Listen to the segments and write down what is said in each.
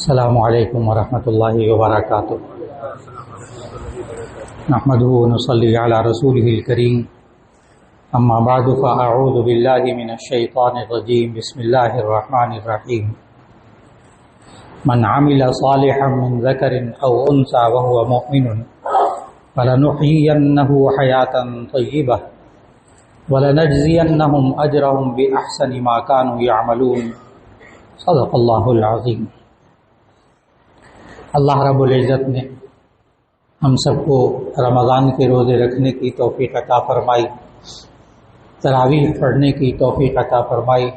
السلام علیکم ورحمۃ اللہ وبرکاتہ۔ نحمده ونصلی علی رسوله الکریم، اما بعد فاعوذ باللہ من الشیطان الرجیم، بسم اللہ الرحمن الرحیم۔ من عمل صالحا من ذکر او انثى وهو مؤمن فلنحيينه حیاة طیبہ ولنجزینهم اجرهم باحسن ما كانوا يعملون۔ صدق اللہ العظیم۔ اللہ رب العزت نے ہم سب کو رمضان کے روزے رکھنے کی توفیق عطا فرمائی، تراویح پڑھنے کی توفیق عطا فرمائی،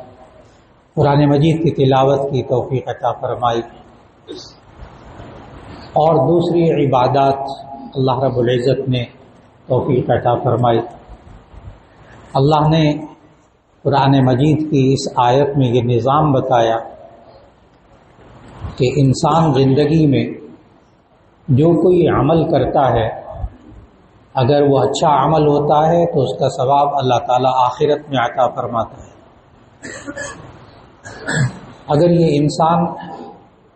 قرآن مجید کی تلاوت کی توفیق عطا فرمائی، اور دوسری عبادات اللہ رب العزت نے توفیق عطا فرمائی۔ اللہ نے قرآن مجید کی اس آیت میں یہ نظام بتایا کہ انسان زندگی میں جو کوئی عمل کرتا ہے، اگر وہ اچھا عمل ہوتا ہے تو اس کا ثواب اللہ تعالیٰ آخرت میں عطا فرماتا ہے۔ اگر یہ انسان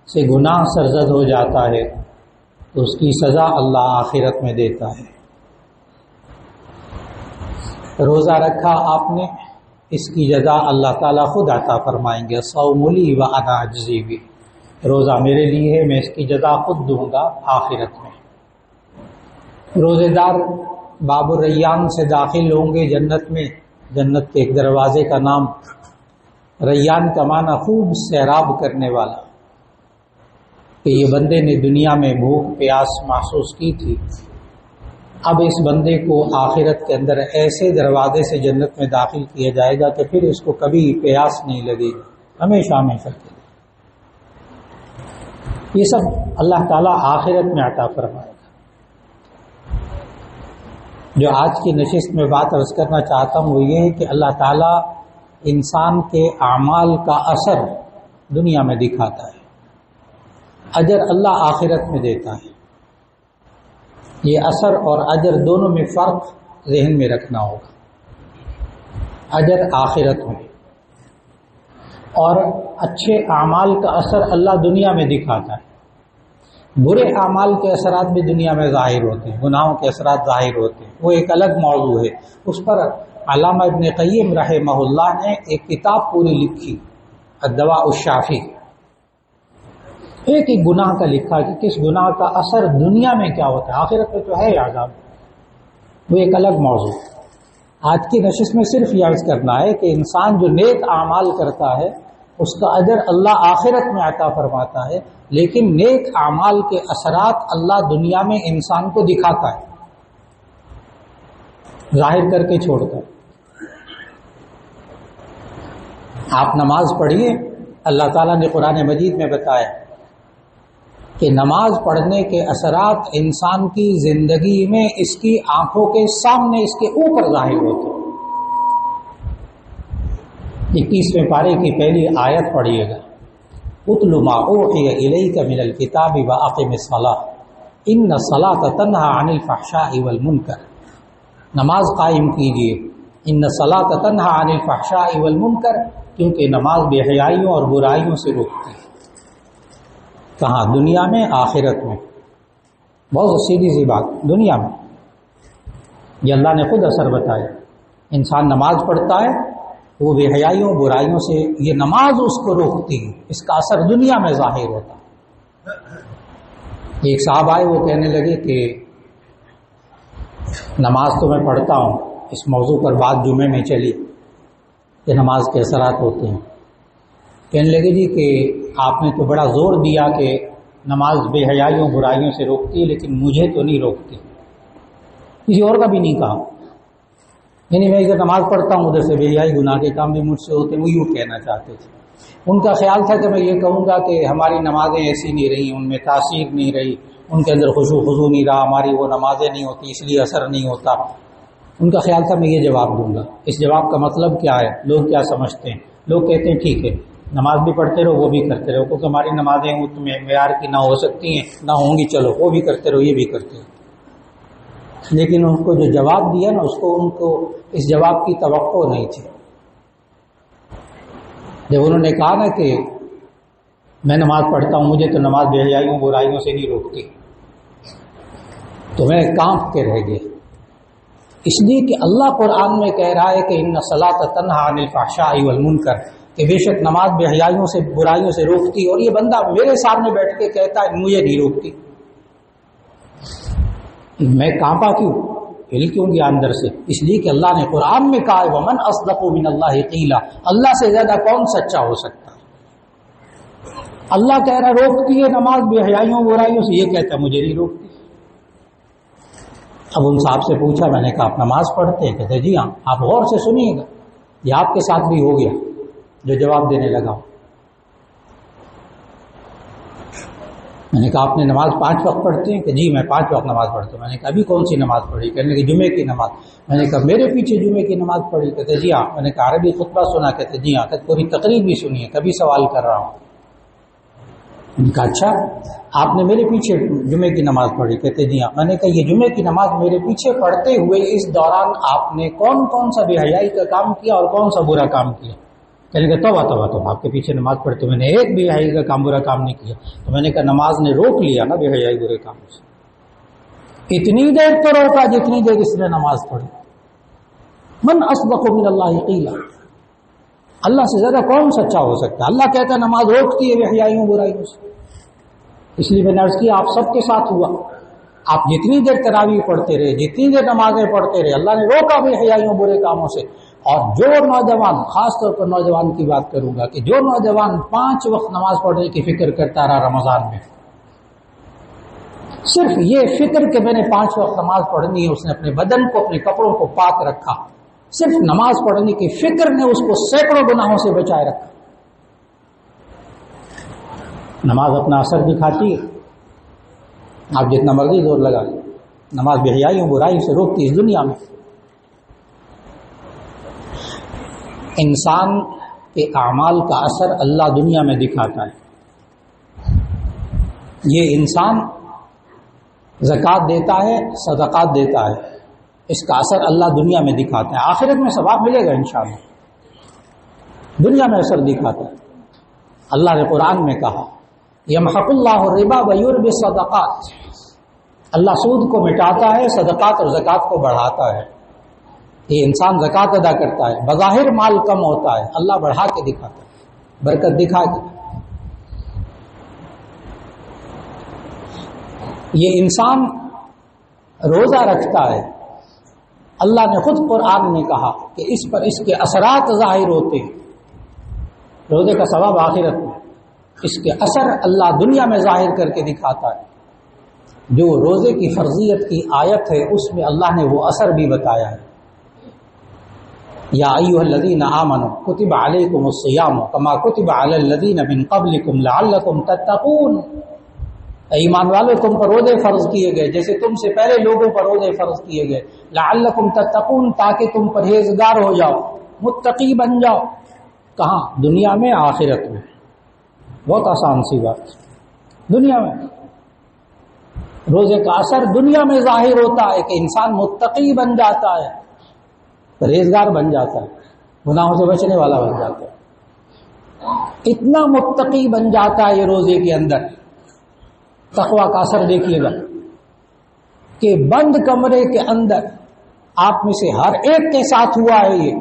سے گناہ سرزد ہو جاتا ہے تو اس کی سزا اللہ آخرت میں دیتا ہے۔ روزہ رکھا آپ نے، اس کی جزا اللہ تعالیٰ خود عطا فرمائیں گے۔ صوم لی و انا اجزی بہ، روزہ میرے لیے ہے، میں اس کی جزا خود دوں گا آخرت میں۔ روزے دار باب الریان سے داخل ہوں گے جنت میں۔ جنت کے ایک دروازے کا نام ریان کا معنی خوب سیراب کرنے والا، کہ یہ بندے نے دنیا میں بھوک پیاس محسوس کی تھی، اب اس بندے کو آخرت کے اندر ایسے دروازے سے جنت میں داخل کیا جائے گا کہ پھر اس کو کبھی پیاس نہیں لگے گی، ہمیشہ ہمیشہ کے لیے۔ یہ سب اللہ تعالیٰ آخرت میں عطا فرمائے گا۔ جو آج کی نشست میں بات عرض کرنا چاہتا ہوں وہ یہ ہے کہ اللہ تعالیٰ انسان کے اعمال کا اثر دنیا میں دکھاتا ہے، اجر اللہ آخرت میں دیتا ہے۔ یہ اثر اور اجر دونوں میں فرق ذہن میں رکھنا ہوگا۔ اجر آخرت میں، اور اچھے اعمال کا اثر اللہ دنیا میں دکھاتا ہے۔ برے اعمال کے اثرات بھی دنیا میں ظاہر ہوتے ہیں، گناہوں کے اثرات ظاہر ہوتے ہیں، وہ ایک الگ موضوع ہے۔ اس پر علامہ ابن قیم رحمہ اللہ نے ایک کتاب پوری لکھی، الدواء الشافی۔ ایک ایک گناہ کا لکھا کہ کس گناہ کا اثر دنیا میں کیا ہوتا ہے، آخرت میں تو ہے عذاب، وہ ایک الگ موضوع۔ آج کی نشست میں صرف یہ عرض کرنا ہے کہ انسان جو نیک اعمال کرتا ہے اس کا اجر اللہ آخرت میں عطا فرماتا ہے، لیکن نیک اعمال کے اثرات اللہ دنیا میں انسان کو دکھاتا ہے، ظاہر کر کے چھوڑ کر۔ آپ نماز پڑھیے، اللہ تعالیٰ نے قرآن مجید میں بتایا کہ نماز پڑھنے کے اثرات انسان کی زندگی میں اس کی آنکھوں کے سامنے، اس کے اوپر ظاہر ہوتے ہیں۔ 21ویں پارے کی پہلی آیت پڑھیے گا، اتل ما اوحی الیک من الکتاب واقم الصلاۃ ان الصلاۃ تنہی عن الفحشاء والمنکر۔ نماز قائم کیجیے، ان الصلاۃ تنہی عن الفحشاء والمنکر، کیونکہ نماز بے حیائیوں اور برائیوں سے روکتی ہے۔ کہاں؟ دنیا میں، آخرت میں۔ بہت سیدھی سی بات، دنیا میں یہ اللہ نے خود اثر بتایا۔ انسان نماز پڑھتا ہے، وہ بے حیائیوں برائیوں سے یہ نماز اس کو روکتی ہے، اس کا اثر دنیا میں ظاہر ہوتا ہے۔ ایک صاحب آئے، وہ کہنے لگے کہ نماز تو میں پڑھتا ہوں، اس موضوع پر بات جمعے میں چلی کہ نماز کے اثرات ہوتے ہیں۔ کہنے لگے جی کہ آپ نے تو بڑا زور دیا کہ نماز بے حیائیوں برائیوں سے روکتی ہے، لیکن مجھے تو نہیں روکتی، کسی اور کا بھی نہیں کہا۔ یعنی میں ادھر نماز پڑھتا ہوں، ادھر سے بے حیائی گناہ کے کام بھی مجھ سے ہوتے ہیں، وہ یوں کہنا چاہتے تھے۔ ان کا خیال تھا کہ میں یہ کہوں گا کہ ہماری نمازیں ایسی نہیں رہی، ان میں تاثیر نہیں رہی، ان کے اندر خضوع نہیں رہا، ہماری وہ نمازیں نہیں ہوتی اس لیے اثر نہیں ہوتا۔ ان کا خیال تھا میں یہ جواب دوں گا۔ اس جواب کا مطلب کیا ہے؟ لوگ کیا سمجھتے ہیں؟ لوگ کہتے ہیں ٹھیک ہے، نماز بھی پڑھتے رہو، وہ بھی کرتے رہو، کیونکہ ہماری نمازیں تمہیں معیار کی نہ ہو سکتی ہیں، نہ ہوں گی، چلو وہ بھی کرتے رہو، یہ بھی کرتے رہو۔ لیکن ان کو جو جواب دیا نا، ان کو اس جواب کی توقع نہیں تھی۔ جب انہوں نے کہا نا کہ میں نماز پڑھتا ہوں، مجھے تو نماز بے حیائیوں برائیوں سے نہیں روکتی، تو میں کانپ کے رہ گیا، اس لیے کہ اللہ قرآن میں کہہ رہا ہے کہ ان الصلاۃ تنہی عن الفحشاء والمنکر، کہ بے شک نماز بے حیائیوں سے برائیوں سے روکتی، اور یہ بندہ میرے سامنے بیٹھ کے کہتا ہے مجھے نہیں روکتی، میں کانپا کیوں، ہل کیوں گیا اندر سے؟ اس لیے کہ اللہ نے قرآن میں کہا ہے ومن اصدق من اللہ قیلا، اللہ سے زیادہ کون سچا ہو سکتا ہے؟ اللہ کہہ رہا روکتی ہے نماز بے حیائیوں برائیوں سے، یہ کہتا ہے مجھے نہیں روکتی۔ اب ان صاحب سے پوچھا، میں نے کہا آپ نماز پڑھتے ہیں؟ کہتے جی ہاں۔ آپ غور سے سنیے گا، یہ آپ کے ساتھ بھی ہو گیا جو جواب دینے لگا۔ میں نے کہا آپ نے نماز 5 وقت پڑھتے ہیں؟ کہ جی میں 5 وقت نماز پڑھتا ہوں۔ میں نے کہا ابھی کون سی نماز پڑھی؟ کہنے کہ جمعے کی نماز۔ میں نے کہا میرے پیچھے جمعے کی نماز پڑھی؟ کہتے جی ہاں۔ میں نے کہا عربی خطبہ سنا؟ کہتے جی ہاں۔ کہتے پوری تقریر بھی سنی ہے، کبھی سوال کر رہا ہوں۔ میں نے کہا اچھا آپ نے میرے پیچھے جمعے کی نماز پڑھی؟ کہتے جی ہاں۔ میں نے کہا یہ جمعے کی نماز میرے پیچھے پڑھتے ہوئے اس دوران آپ نے کون کون سا بے حیائی کا کام کیا اور کون سا برا کام کیا؟ کہنے کہ توبہ توبہ توبہ، آپ کے پیچھے نماز پڑھتے میں نے ایک بھی بے حیائی کا کام برا کام نہیں کیا۔ تو میں نے کہا نماز نے روک لیا نا بے حیائی برے کام سے، اتنی دیر تو روکا جتنی دیر اس نے نماز پڑھی۔ من اصدق من اللہ قیلا، اللہ سے زیادہ کون سچا ہو سکتا ہے؟ اللہ کہتا ہے نماز روکتی ہے بے حیائیوں برائیوں سے۔ اس لیے میں نے عرض کیا آپ سب کے ساتھ ہوا، آپ جتنی دیر تراویح پڑھتے رہے، جتنی دیر نمازیں پڑھتے رہے، اللہ نے روکا بے حیائیوں برے کاموں سے۔ اور جو نوجوان، خاص طور پر نوجوان کی بات کروں گا، کہ جو نوجوان 5 وقت نماز پڑھنے کی فکر کرتا رہا رمضان میں، صرف یہ فکر کہ میں نے 5 وقت نماز پڑھنی ہے، اس نے اپنے بدن کو، اپنے کپڑوں کو پاک رکھا، صرف نماز پڑھنے کی فکر نے اس کو سینکڑوں گناہوں سے بچائے رکھا۔ نماز اپنا اثر دکھاتی ہے، آپ جتنا مرضی زور لگا لیں، نماز بے حیائیوں برائی سے روکتی ہے۔ اس دنیا میں انسان کے اعمال کا اثر اللہ دنیا میں دکھاتا ہے۔ یہ انسان زکوٰۃ دیتا ہے، صدقات دیتا ہے، اس کا اثر اللہ دنیا میں دکھاتا ہے، آخرت میں ثواب ملے گا انشاءاللہ، دنیا میں اثر دکھاتا ہے۔ اللہ نے قرآن میں کہا یمحق اللہ الربا ویربی الصدقات، اللہ سود کو مٹاتا ہے، صدقات اور زکوٰۃ کو بڑھاتا ہے۔ یہ انسان زکوٰۃ ادا کرتا ہے، بظاہر مال کم ہوتا ہے، اللہ بڑھا کے دکھاتا ہے، برکت دکھا کے۔ یہ انسان روزہ رکھتا ہے، اللہ نے خود قرآن میں کہا کہ اس پر اس کے اثرات ظاہر ہوتے ہیں، روزے کا ثواب آخرت میں، اس کے اثر اللہ دنیا میں ظاہر کر کے دکھاتا ہے۔ جو روزے کی فرضیت کی آیت ہے اس میں اللہ نے وہ اثر بھی بتایا ہے، یا ایھا الذین آمنوا کتب علیکم الصیام کما کتب علی الذین من قبلکم لعلکم تتقون، ایمان والو تم پر روزے فرض کیے گئے جیسے تم سے پہلے لوگوں پر روزے فرض کیے گئے، لعلکم تتقون تاکہ تم پرہیزگار ہو جاؤ، متقی بن جاؤ۔ کہاں؟ دنیا میں، آخرت میں۔ بہت آسان سی بات، دنیا میں روزے کا اثر دنیا میں ظاہر ہوتا ہے کہ انسان متقی بن جاتا ہے، پرہیزگار بن جاتا ہے، گناہوں سے بچنے والا بن جاتا ہے، اتنا متقی بن جاتا ہے یہ روزے کے اندر۔ تقویٰ کا اثر دیکھیے گا کہ بند کمرے کے اندر آپ میں سے ہر ایک کے ساتھ ہوا ہے، یہ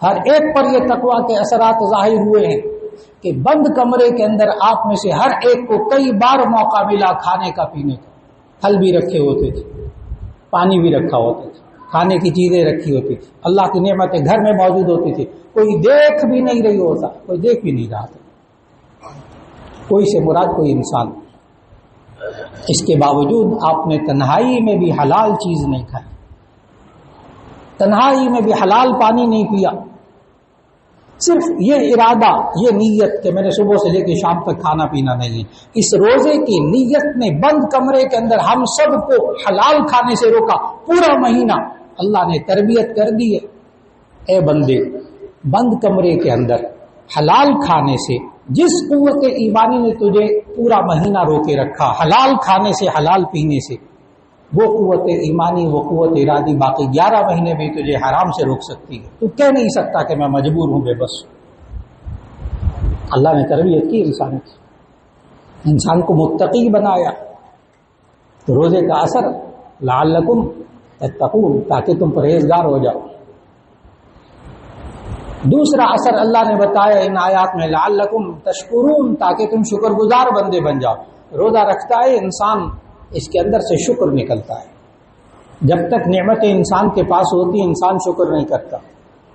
ہر ایک پر یہ تقویٰ کے اثرات ظاہر ہوئے ہیں کہ بند کمرے کے اندر آپ میں سے ہر ایک کو کئی بار موقع ملا کھانے کا، پینے کا، پھل بھی رکھے ہوتے تھے، پانی بھی رکھا ہوتا تھا، کھانے کی چیزیں رکھی ہوتی تھی، اللہ کی نعمتیں گھر میں موجود ہوتی تھی، کوئی دیکھ بھی نہیں رہی ہوتا، کوئی دیکھ بھی نہیں رہا تھا، کوئی سے مراد کوئی انسان۔ اس کے باوجود آپ نے تنہائی میں بھی حلال چیز نہیں کھائی، تنہائی میں بھی حلال پانی نہیں پیا، صرف یہ ارادہ، یہ نیت کہ میں نے صبح سے لے کے شام تک کھانا پینا نہیں ہے، اس روزے کی نیت نے بند کمرے کے اندر ہم سب کو حلال کھانے سے روکا۔ پورا مہینہ اللہ نے تربیت کر دی ہے، اے بندے بند کمرے کے اندر حلال کھانے سے، جس قوت ایمانی نے تجھے پورا مہینہ روکے رکھا حلال کھانے سے، حلال پینے سے، وہ قوت ایمانی، وہ قوت ارادی باقی 11 مہینے بھی تجھے حرام سے روک سکتی ہے۔ تو کہہ نہیں سکتا کہ میں مجبور ہوں، بے بس اللہ نے تربیت کی انسان کو متقی بنایا. تو روزے کا اثر لعلکم تتقون، تاکہ تم پرہیزگار ہو جاؤ. دوسرا اثر اللہ نے بتایا ان آیات میں لعلکم تشکرون، تاکہ تم شکر گزار بندے بن جاؤ. روزہ رکھتا ہے انسان، اس کے اندر سے شکر نکلتا ہے. جب تک نعمتیں انسان کے پاس ہوتی ہیں انسان شکر نہیں کرتا.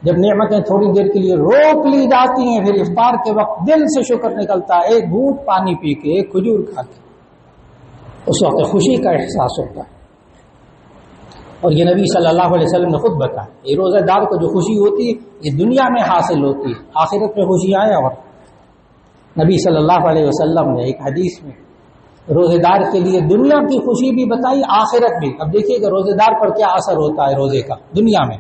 جب نعمتیں تھوڑی دیر کے لیے روک لی جاتی ہیں پھر افطار کے وقت دل سے شکر نکلتا ہے. ایک گھونٹ پانی پی کے، ایک کھجور کھا کے، اس وقت خوشی کا احساس ہوتا ہے. اور یہ نبی صلی اللہ علیہ وسلم نے خود بتایا، یہ روزہ دار کو جو خوشی ہوتی ہے یہ دنیا میں حاصل ہوتی ہے، آخرت میں خوشی آئے. اور نبی صلی اللہ علیہ وسلم نے ایک حدیث میں روزے دار کے لیے دنیا کی خوشی بھی بتائی، آخرت بھی. اب دیکھیے کہ روزے دار پر کیا اثر ہوتا ہے روزے کا دنیا میں.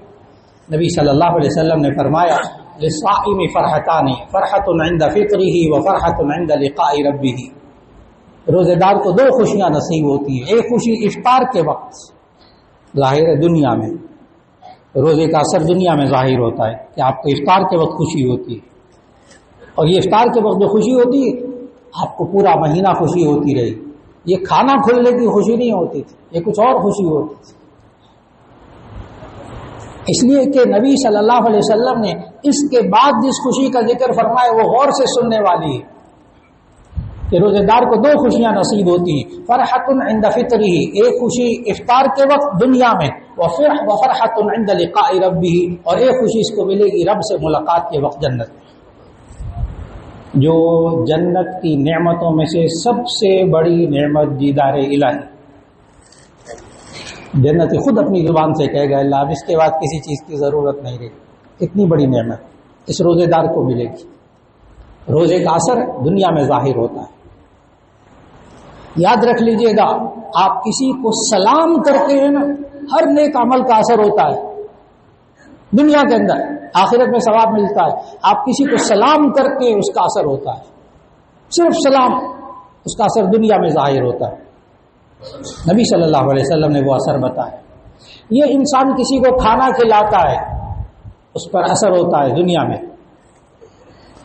نبی صلی اللہ علیہ وسلم نے فرمایا للصائم فرحتان، فرحۃ عند فطرہ وفرحۃ عند لقاء ربہ. روزے دار کو دو خوشیاں نصیب ہوتی ہیں. ایک خوشی افطار کے وقت ظاہر ہے دنیا میں، روزے کا اثر دنیا میں ظاہر ہوتا ہے کہ آپ کو افطار کے وقت خوشی ہوتی ہے. اور یہ افطار کے وقت جو خوشی ہوتی ہے آپ کو پورا مہینہ خوشی ہوتی رہی. یہ کھانا کھلنے کی خوشی نہیں ہوتی تھی، یہ کچھ اور خوشی ہوتی تھی. اس لیے کہ نبی صلی اللہ علیہ وسلم نے اس کے بعد جس خوشی کا ذکر فرمایا وہ غور سے سننے والی ہے کہ روزے دار کو دو خوشیاں نصیب ہوتی ہیں. فرحۃ عند فطرہ، ایک خوشی افطار کے وقت دنیا میں، وفرحۃ عند لقاء ربہ، اور ایک خوشی اس کو ملے گی رب سے ملاقات کے وقت جنت میں. جو جنت کی نعمتوں میں سے سب سے بڑی نعمت دیدار الہی. جنت خود اپنی زبان سے کہے گا اللہ اب اس کے بعد کسی چیز کی ضرورت نہیں رہی. اتنی بڑی نعمت اس روزے دار کو ملے گی. روزے کا اثر دنیا میں ظاہر ہوتا ہے. یاد رکھ لیجئے گا، آپ کسی کو سلام کرتے ہیں نا، ہر نیک عمل کا اثر ہوتا ہے دنیا کے اندر، آخرت میں ثواب ملتا ہے. آپ کسی کو سلام کرتے اس کا اثر ہوتا ہے. صرف سلام، اس کا اثر دنیا میں ظاہر ہوتا ہے. نبی صلی اللہ علیہ وسلم نے وہ اثر بتایا. یہ انسان کسی کو کھانا کھلاتا ہے اس پر اثر ہوتا ہے دنیا میں.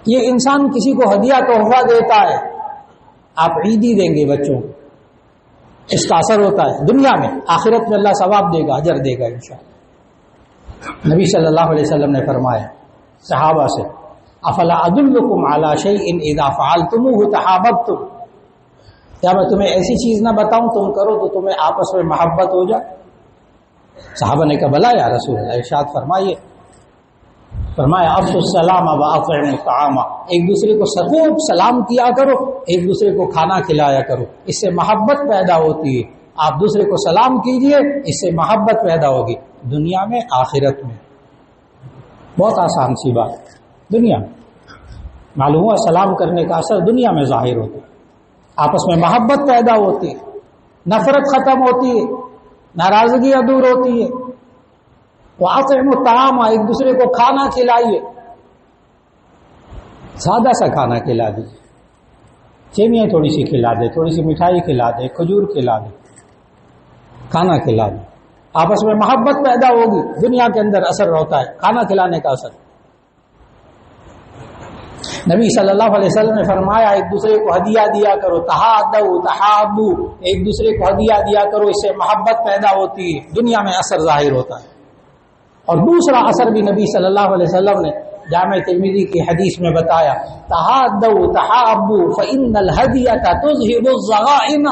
یہ انسان کسی کو ہدیہ تحفہ دیتا ہے، آپ عیدی دیں گے بچوں کو، اس کا اثر ہوتا ہے دنیا میں. آخرت میں اللہ ثواب دے گا، اجر دے گا انشاءاللہ. نبی صلی اللہ علیہ وسلم نے فرمایا صحابہ سے افلا ادلکم علی شیء اذا فعلتموه تحاببتم، کیا میں تمہیں ایسی چیز نہ بتاؤں تم کرو تو تمہیں آپس میں محبت ہو جائے. صحابہ نے کہا بلا یا رسول اللہ. ارشاد فرمایا افشوا السلام واطعموا الطعام، ایک دوسرے کو خوب سلام کیا کرو، ایک دوسرے کو کھانا کھلایا کرو، اس سے محبت پیدا ہوتی ہے. آپ دوسرے کو سلام کیجئے، اس سے محبت پیدا ہوگی دنیا میں آخرت میں. بہت آسان سی بات. دنیا میں معلوم ہوا سلام کرنے کا اثر دنیا میں ظاہر ہوتا ہے. آپس میں محبت پیدا ہوتی ہے، نفرت ختم ہوتی ہے، ناراضگیاں دور ہوتی ہے. وَأَطْعِمُوا الطَّعَامَ، ایک دوسرے کو کھانا کھلائیے، سادہ سا کھانا کھلا دیجیے. سیویاں تھوڑی سی کھلا دے، تھوڑی سی مٹھائی کھلا دے، کھجور کھلا دے، کھانا کھلا دے. آپس میں محبت پیدا ہوگی. دنیا کے اندر اثر ہوتا ہے کھانا کھلانے کا اثر. نبی صلی اللہ علیہ وسلم نے فرمایا ایک دوسرے کو ہدیہ دیا کرو، تحادوا تحابوا، ایک دوسرے کو ہدیہ دیا کرو، اس سے محبت پیدا ہوتی ہے، دنیا میں اثر ظاہر ہوتا ہے. اور دوسرا اثر بھی نبی صلی اللہ علیہ وسلم نے جامع ترمذی کی حدیث میں بتایا تحادوا تحابوا فإن الهدیۃ تذهب الضغائن،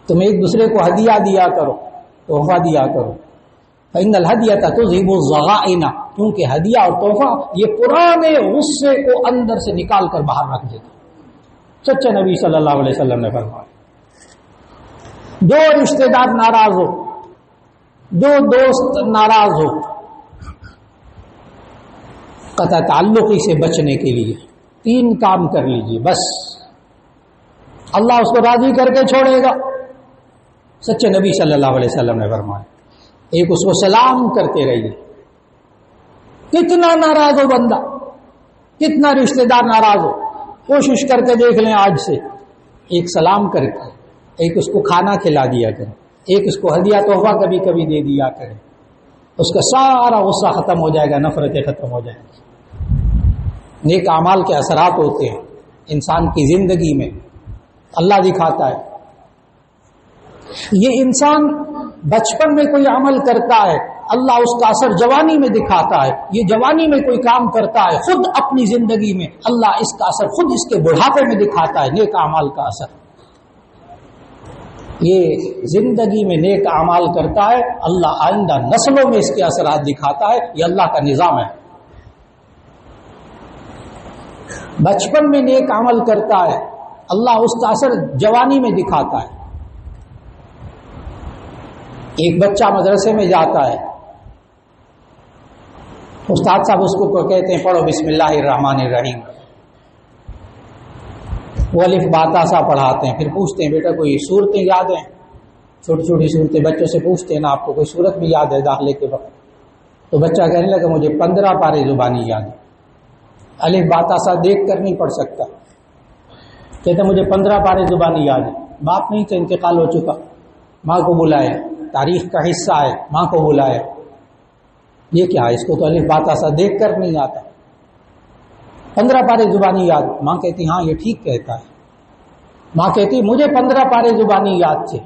تم ایک دوسرے کو ہدیہ دیا کرو، تحفہ دیا کرو. فإن الهدیۃ تذهب الضغائن، کیونکہ ہدیہ اور تحفہ یہ پرانے غصے کو اندر سے نکال کر باہر رکھ دیتا. سچے نبی صلی اللہ علیہ وسلم نے فرمایا دو رشتہ دار ناراض ہو، دو دوست ناراض ہو، قطع تعلقی سے بچنے کے لیے 3 کام کر لیجیے بس، اللہ اس کو راضی کر کے چھوڑے گا. سچے نبی صلی اللہ علیہ وسلم نے فرمایا ایک اس کو سلام کرتے رہیے. کتنا ناراض ہو بندہ، کتنا رشتہ دار ناراض ہو، کوشش کر کے دیکھ لیں آج سے ایک سلام کر کے ایک اس کو کھانا کھلا دیا کریں، ایک اس کو ہدیہ تحفہ کبھی کبھی دے دیا کریں. اس کا سارا غصہ ختم ہو جائے گا، نفرتیں ختم ہو جائیں گی. نیک اعمال کے اثرات ہوتے ہیں انسان کی زندگی میں، اللہ دکھاتا ہے۔ یہ انسان بچپن میں کوئی عمل کرتا ہے، اللہ اس کا اثر جوانی میں دکھاتا ہے۔ یہ جوانی میں کوئی کام کرتا ہے، خود اپنی زندگی میں اللہ اس کا اثر خود اس کے بڑھاپے میں دکھاتا ہے، نیک اعمال کا اثر۔ یہ زندگی میں نیک اعمال کرتا ہے، اللہ آئندہ نسلوں میں اس کے اثرات دکھاتا ہے۔ یہ اللہ کا نظام ہے۔ بچپن میں نیک عمل کرتا ہے، اللہ اس کا اثر جوانی میں دکھاتا ہے۔ ایک بچہ مدرسے میں جاتا ہے، استاد صاحب اس کو کہتے ہیں پڑھو بسم اللہ الرحمن الرحیم، وہ الف با تا سا پڑھاتے ہیں، پھر پوچھتے ہیں بیٹا کوئی صورتیں یاد ہیں؟ چھوٹی چھوٹی صورتیں بچوں سے پوچھتے ہیں نا، آپ کو کوئی صورت بھی یاد ہے داخلے کے وقت؟ تو بچہ کہنے لگا مجھے 15 پارے زبانی یاد ہے، الف با تا سا دیکھ کر نہیں پڑھ سکتا، کہتے مجھے 15 پارے زبانی یاد ہے۔ باپ نہیں تھا، انتقال ہو چکا، ماں کو بلایا، تاریخ کا حصہ ہے، ماں کو بلایا، یہ کیا ہے؟ اس کو تو الف با تا سا دیکھ کر نہیں آتا، 15 پارے زبانی یاد۔ ماں کہتی ہاں یہ ٹھیک کہتا ہے۔ ماں کہتی مجھے 15 پارے زبانی یاد تھے،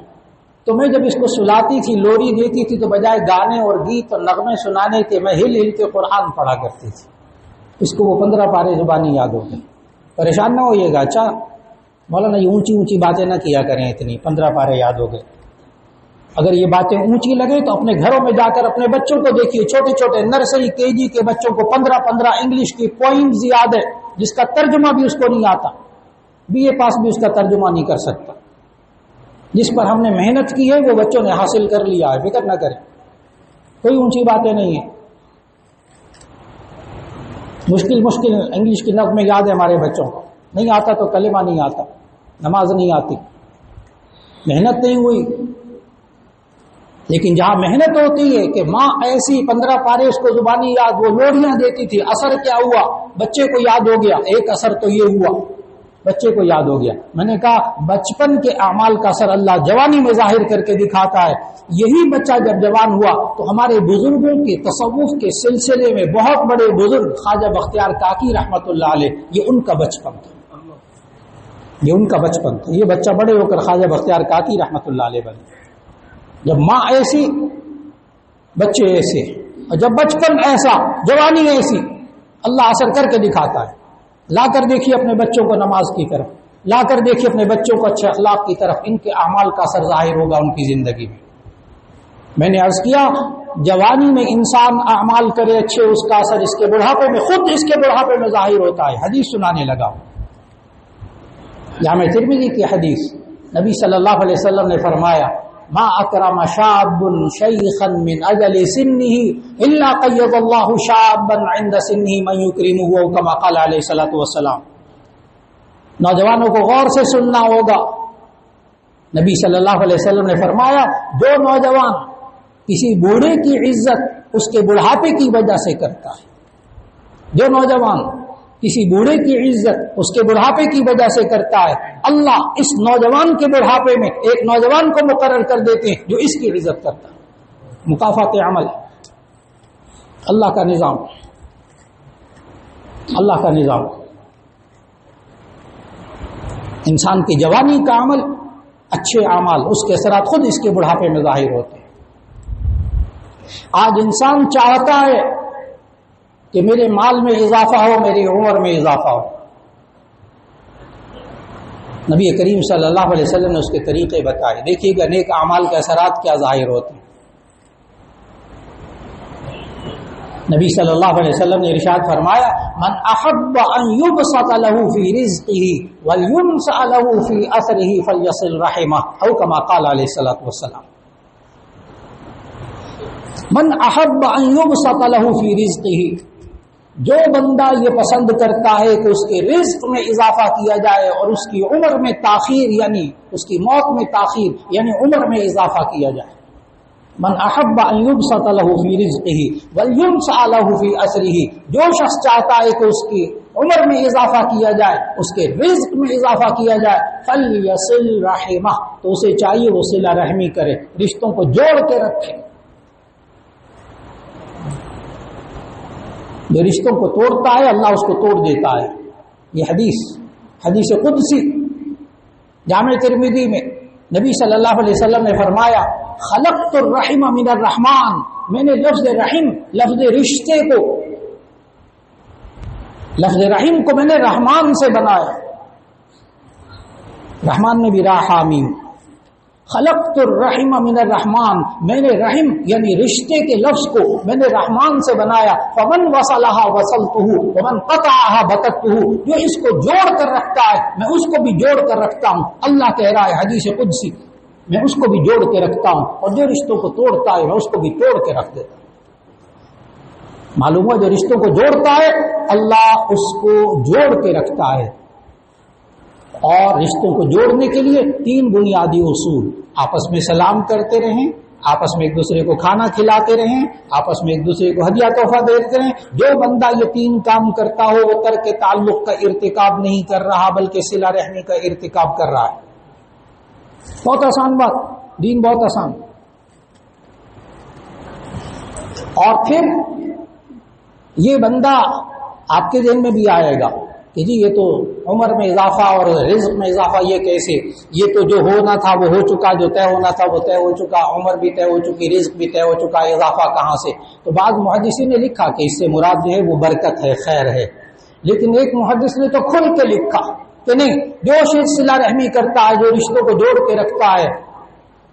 تو میں جب اس کو سلاتی تھی، لوری دیتی تھی، تو بجائے گانے اور گیت اور نغمے سنانے کے میں ہل ہل کے قرآن پڑھا کرتی تھی۔ اس کو وہ 15 پارے زبانی یاد ہو گئے۔ پریشان نہ ہوئیے گا، اچھا مولانا یہ اونچی اونچی باتیں نہ کیا کریں، اتنی 15 پارے یاد ہو گئے۔ اگر یہ باتیں اونچی لگے تو اپنے گھروں میں جا کر اپنے بچوں کو دیکھیے، چھوٹے چھوٹے نرسری کے جی کے بچوں کو 15 انگلش کی پوائنٹس یاد ہے، جس کا ترجمہ بھی اس کو نہیں آتا، BA پاس بھی اس کا ترجمہ نہیں کر سکتا۔ جس پر ہم نے محنت کی ہے وہ بچوں نے حاصل کر لیا ہے، فکر نہ کریں، کوئی اونچی باتیں نہیں ہیں۔ مشکل انگلش کی نظمیں یاد ہے ہمارے بچوں کو، نہیں آتا تو کلمہ نہیں آتا، نماز نہیں آتی، محنت نہیں ہوئی۔ لیکن جہاں محنت ہوتی ہے کہ ماں ایسی 15 پارے اس کو زبانی یاد، وہ لوڑیاں دیتی تھی، اثر کیا ہوا؟ بچے کو یاد ہو گیا۔ ایک اثر تو یہ ہوا، بچے کو یاد ہو گیا۔ میں نے کہا بچپن کے اعمال کا اثر اللہ جوانی میں ظاہر کر کے دکھاتا ہے۔ یہی بچہ جب جوان ہوا تو ہمارے بزرگوں کے تصوف کے سلسلے میں بہت بڑے بزرگ خواجہ بختیار کاکی رحمت اللہ علیہ، یہ ان کا بچپن تھا، یہ ان کا بچپن تھا۔ یہ بچہ بڑے ہو کر خواجہ بختیار کاکی رحمت اللہ علیہ بنے۔ جب ماں ایسی، بچے ایسے، اور جب بچپن ایسا، جوانی ایسی، اللہ اثر کر کے دکھاتا ہے۔ لا کر دیکھیے اپنے بچوں کو نماز کی طرف، لا کر دیکھیے اپنے بچوں کو اچھے اخلاق کی طرف، ان کے اعمال کا اثر ظاہر ہوگا ان کی زندگی میں۔ میں نے عرض کیا جوانی میں انسان اعمال کرے اچھے، اس کا اثر اس کے بڑھاپے میں، خود اس کے بڑھاپے میں ظاہر ہوتا ہے۔ حدیث سنانے لگا، جامع ترمذی کی حدیث، نبی صلی اللہ علیہ وسلم نے فرمایا ما اکرم شاب شیخا من اجل سنہ الا قید اللہ شابا عند سنہ من یکرمہ، کما قال علیہ الصلوۃ والسلام۔ نوجوانوں کو غور سے سننا ہوگا، نبی صلی اللہ علیہ وسلم نے فرمایا جو نوجوان کسی بوڑھے کی عزت اس کے بڑھاپے کی وجہ سے کرتا ہے، جو نوجوان کسی بوڑھے کی عزت اس کے بڑھاپے کی وجہ سے کرتا ہے، اللہ اس نوجوان کے بڑھاپے میں ایک نوجوان کو مقرر کر دیتے ہیں جو اس کی عزت کرتا ہے۔ مکافات عمل، اللہ کا نظام، اللہ کا نظام۔ انسان کی جوانی کا عمل، اچھے اعمال، اس کے اثرات خود اس کے بڑھاپے میں ظاہر ہوتے ہیں۔ آج انسان چاہتا ہے کہ میرے مال میں اضافہ ہو، میری عمر میں اضافہ ہو۔ نبی کریم صلی اللہ علیہ وسلم نے اس کے طریقے بتائے، دیکھیے گا نیک اعمال کے اثرات کیا ظاہر ہوتے ہیں۔ نبی صلی اللہ علیہ وسلم نے ارشاد فرمایا من احب ان يبسط له في رزقه ولينسأ له في اثره فليصل رحمه، او كما قال علیہ الصلوۃ والسلام۔ من احب ان يبسط له في رزقه، جو بندہ یہ پسند کرتا ہے کہ اس کے رزق میں اضافہ کیا جائے اور اس کی عمر میں تاخیر، یعنی اس کی موت میں تاخیر، یعنی عمر میں اضافہ کیا جائے۔ من احب ان يبسط له في رزقه ولينسأ له في اثره، جو شخص چاہتا ہے کہ اس کی عمر میں اضافہ کیا جائے، اس کے رزق میں اضافہ کیا جائے، فليصل رحمه، تو اسے چاہیے وہ صلہ رحمی کرے، رشتوں کو جوڑ کے رکھے۔ جو رشتوں کو توڑتا ہے اللہ اس کو توڑ دیتا ہے. یہ حدیث قدسی جامع ترمذی میں نبی صلی اللہ علیہ وسلم نے فرمایا خلقت الرحم من الرحمن، میں نے لفظ رحم، لفظ رشتے کو، لفظ رحم کو میں نے رحمان سے بنایا. رحمان میں بھی را حامیم. خلقت الرحم من الرحمن، میں نے رحم یعنی رشتے کے لفظ کو میں نے رحمان سے بنایا. فمن وصلها وصلته ومن قطعها بتته، جو اس کو جوڑ کر رکھتا ہے میں اس کو بھی جوڑ کر رکھتا ہوں. اللہ کہہ رہا ہے حدیث قدسی، میں اس کو بھی جوڑ کے رکھتا ہوں، اور جو رشتوں کو توڑتا ہے میں اس کو بھی توڑ کے رکھ دیتا ہوں. معلوم ہوا جو رشتوں کو جوڑتا ہے اللہ اس کو جوڑ کے رکھتا ہے. اور رشتوں کو جوڑنے کے لیے 3 بنیادی اصول: آپس میں سلام کرتے رہیں، آپس میں ایک دوسرے کو کھانا کھلاتے رہیں، آپس میں ایک دوسرے کو ہدیہ تحفہ دیتے رہیں. جو بندہ یہ 3 کام کرتا ہو وہ ترک تعلق کا ارتکاب نہیں کر رہا بلکہ صلہ رحمی کا ارتکاب کر رہا ہے. بہت آسان بات، دین بہت آسان. اور پھر یہ بندہ آپ کے ذہن میں بھی آئے گا کہ جی یہ تو عمر میں اضافہ اور رزق میں اضافہ، یہ کیسے؟ یہ تو جو ہونا تھا وہ ہو چکا، جو طے ہونا تھا وہ طے ہو چکا، عمر بھی طے ہو چکی، رزق بھی طے ہو چکا، اضافہ کہاں سے؟ تو بعض محدثین نے لکھا کہ اس سے مراد جو ہے وہ برکت ہے، خیر ہے. لیکن ایک محدث نے تو کھل کے لکھا کہ نہیں، جو شخص صلہ رحمی کرتا ہے، جو رشتوں کو جوڑ کے رکھتا ہے،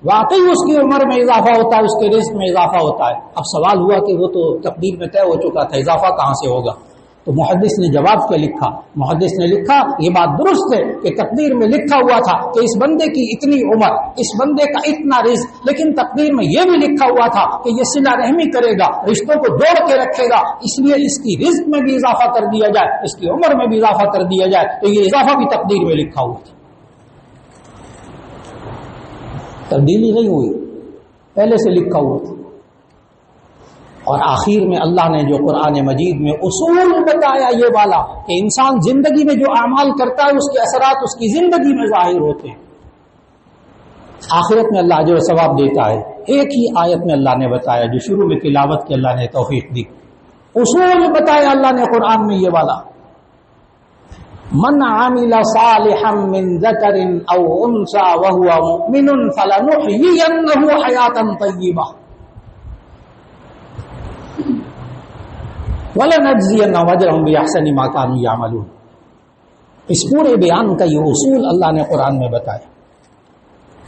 واقعی اس کی عمر میں اضافہ ہوتا ہے، اس کے رزق میں اضافہ ہوتا ہے. اب سوال ہوا کہ وہ تو تقدیر میں طے ہو چکا تھا، اضافہ کہاں سے ہوگا؟ تو محدث نے جواب کیا لکھا؟ محدث نے لکھا یہ بات درست ہے کہ تقدیر میں لکھا ہوا تھا کہ اس بندے کی اتنی عمر، اس بندے کا اتنا رزق، لیکن تقدیر میں یہ بھی لکھا ہوا تھا کہ یہ صلہ رحمی کرے گا، رشتوں کو جوڑ کے رکھے گا، اس لیے اس کی رزق میں بھی اضافہ کر دیا جائے، اس کی عمر میں بھی اضافہ کر دیا جائے. تو یہ اضافہ بھی تقدیر میں لکھا ہوا تھا، تبدیلی نہیں ہوئی، پہلے سے لکھا ہوا تھا. اور آخر میں اللہ نے جو قرآن مجید میں اصول بتایا یہ والا کہ انسان زندگی میں جو اعمال کرتا ہے اس کے اثرات اس کی زندگی میں ظاہر ہوتے ہیں. آخرت میں اللہ جو ثواب دیتا ہے. ایک ہی آیت میں اللہ نے بتایا جو شروع میں تلاوت کی اللہ نے توفیق دی. اصول بتایا اللہ نے قرآن میں یہ والا، من عمل صالحا من ذکر او انثى وهو مؤمن فلنحيينه حیاتا طیبہ وَلَنَجْزِيَنَّهُمْ أَجْرَهُمْ بِأَحْسَنِ مَا كَانُوا يَعْمَلُونَ. اس پورے بیان کا یہ اصول اللہ نے قرآن میں بتایا.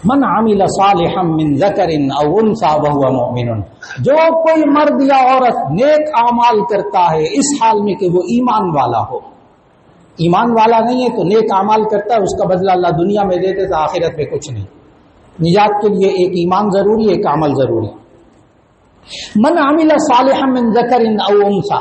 من عمل صالحا من ذکر او انثى وهو مؤمن، جو کوئی مرد یا عورت نیک اعمال کرتا ہے اس حال میں کہ وہ ایمان والا ہو. ایمان والا نہیں ہے تو نیک اعمال کرتا ہے، اس کا بدلہ اللہ دنیا میں دے دیتا، آخرت میں کچھ نہیں. نجات کے لیے ایک ایمان ضروری ہے، ایک عمل ضروری. من عمل صالحا من ذکر او انثى،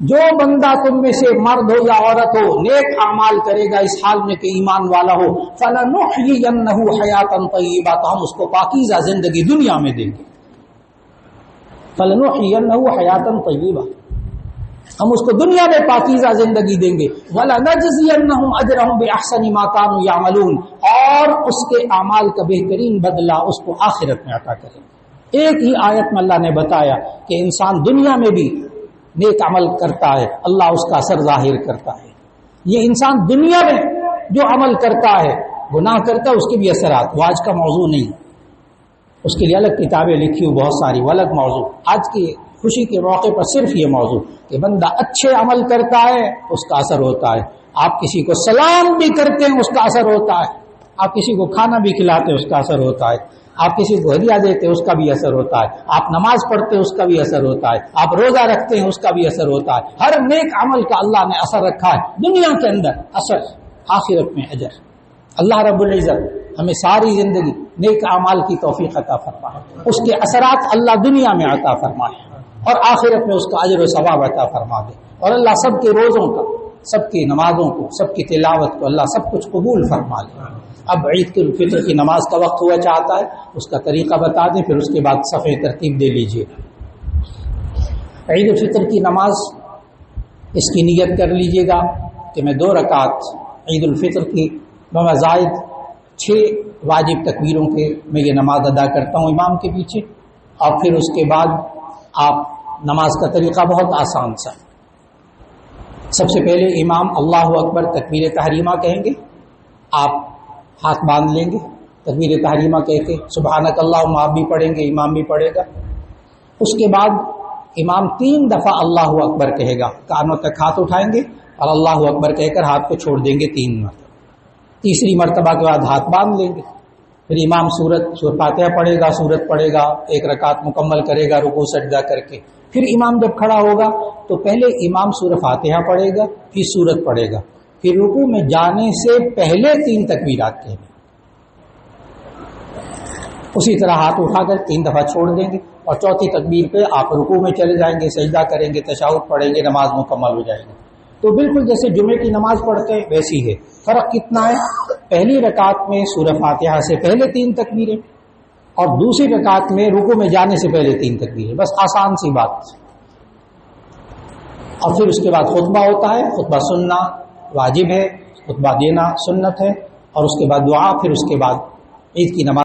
جو بندہ تم میں سے مرد ہو یا عورت ہو نیک اعمال کرے گا اس حال میں کہ ایمان والا ہو، فلنحيينه حیاتا طیبہ، تو ہم اس کو پاکیزہ زندگی دنیا میں دیں گے. فلنحيينه حیاتا طیبہ، ہم اس کو دنیا میں پاکیزہ زندگی دیں گے. وَلَنَجْزِيَنَّهُمْ أَجْرَهُمْ بِأَحْسَنِ مَا كَانُوا يَعْمَلُونَ، اور اس کے اعمال کا بہترین بدلہ اس کو آخرت میں عطا کریں. ایک ہی آیت میں اللہ نے بتایا کہ انسان دنیا میں بھی نیک عمل کرتا ہے اللہ اس کا اثر ظاہر کرتا ہے. یہ انسان دنیا میں جو عمل کرتا ہے، گناہ کرتا ہے، اس کے بھی اثرات. وہ آج کا موضوع نہیں، اس کے لیے الگ کتابیں لکھی ہوئی بہت ساری، وہ الگ موضوع. آج کی خوشی کے موقع پر صرف یہ موضوع کہ بندہ اچھے عمل کرتا ہے اس کا اثر ہوتا ہے. آپ کسی کو سلام بھی کرتے ہیں اس کا اثر ہوتا ہے، آپ کسی کو کھانا بھی کھلاتے ہیں اس کا اثر ہوتا ہے، آپ کسی کو ہدیہ دیتے ہیں اس کا بھی اثر ہوتا ہے، آپ نماز پڑھتے ہیں اس کا بھی اثر ہوتا ہے، آپ روزہ رکھتے ہیں اس کا بھی اثر ہوتا ہے. ہر نیک عمل کا اللہ نے اثر رکھا ہے. دنیا کے اندر اثر، آخرت میں اجر. اللہ رب العزت ہمیں ساری زندگی نیک اعمال کی توفیق عطا فرمائے، اس کے اثرات اللہ دنیا میں عطا فرمائے اور آخرت میں اس کا اجر و ثواب عطا فرما دے. اور اللہ سب کے روزوں کا، سب کی نمازوں کو، سب کی تلاوت کو اللہ سب کچھ قبول فرما لے. اب عید الفطر کی نماز کا وقت ہوا چاہتا ہے، اس کا طریقہ بتا دیں، پھر اس کے بعد صفحے ترتیب دے لیجیے. عید الفطر کی نماز اس کی نیت کر لیجیے گا کہ میں 2 رکعت عید الفطر کی بمزائد 6 واجب تکبیروں کے میں یہ نماز ادا کرتا ہوں امام کے پیچھے. اور پھر اس کے بعد آپ نماز کا طریقہ بہت آسان سا سب سے پہلے امام اللہ اکبر تکبیر تحریمہ کہیں گے، آپ ہاتھ باندھ لیں گے، تکبیر تحریمہ کہہ کے سبحانک اللہم آپ بھی پڑھیں گے، امام بھی پڑھے گا۔ اس کے بعد امام 3 دفعہ اللہ اکبر کہے گا، کانوں تک ہاتھ اٹھائیں گے اور اللہ اکبر کہہ کر ہاتھ کو چھوڑ دیں گے 3 مرتبہ۔ تیسری مرتبہ کے بعد ہاتھ باندھ لیں گے، پھر امام سورہ فاتحہ پڑھے گا، سورت پڑھے گا، 1 رکعت مکمل کرے گا رکوع سجدہ کر کے۔ پھر امام جب کھڑا ہوگا تو پہلے امام سورہ فاتحہ پڑھے گا، پھر سورت پڑھے گا، پھر رکوع میں جانے سے پہلے 3 تکبیرات کہیں گے، اسی طرح ہاتھ اٹھا کر 3 دفعہ چھوڑ دیں گے، اور چوتھی تکبیر پہ آپ رکوع میں چلے جائیں گے، سجدہ کریں گے، تشہد پڑھیں گے، نماز مکمل ہو جائے گی۔ تو بالکل جیسے جمعے کی نماز پڑھتے ہیں ویسی ہے۔ فرق کتنا ہے؟ پہلی رکعت میں سورہ فاتحہ سے پہلے 3 تکبیریں، اور دوسری رکعت میں رکوع میں جانے سے پہلے 3 تکبیریں، بس آسان سی بات۔ اور پھر اس کے بعد خطبہ ہوتا ہے، خطبہ سننا واجب ہے، خطبہ دینا سنت ہے، اور اس کے بعد دعا، پھر اس کے بعد عید کی نماز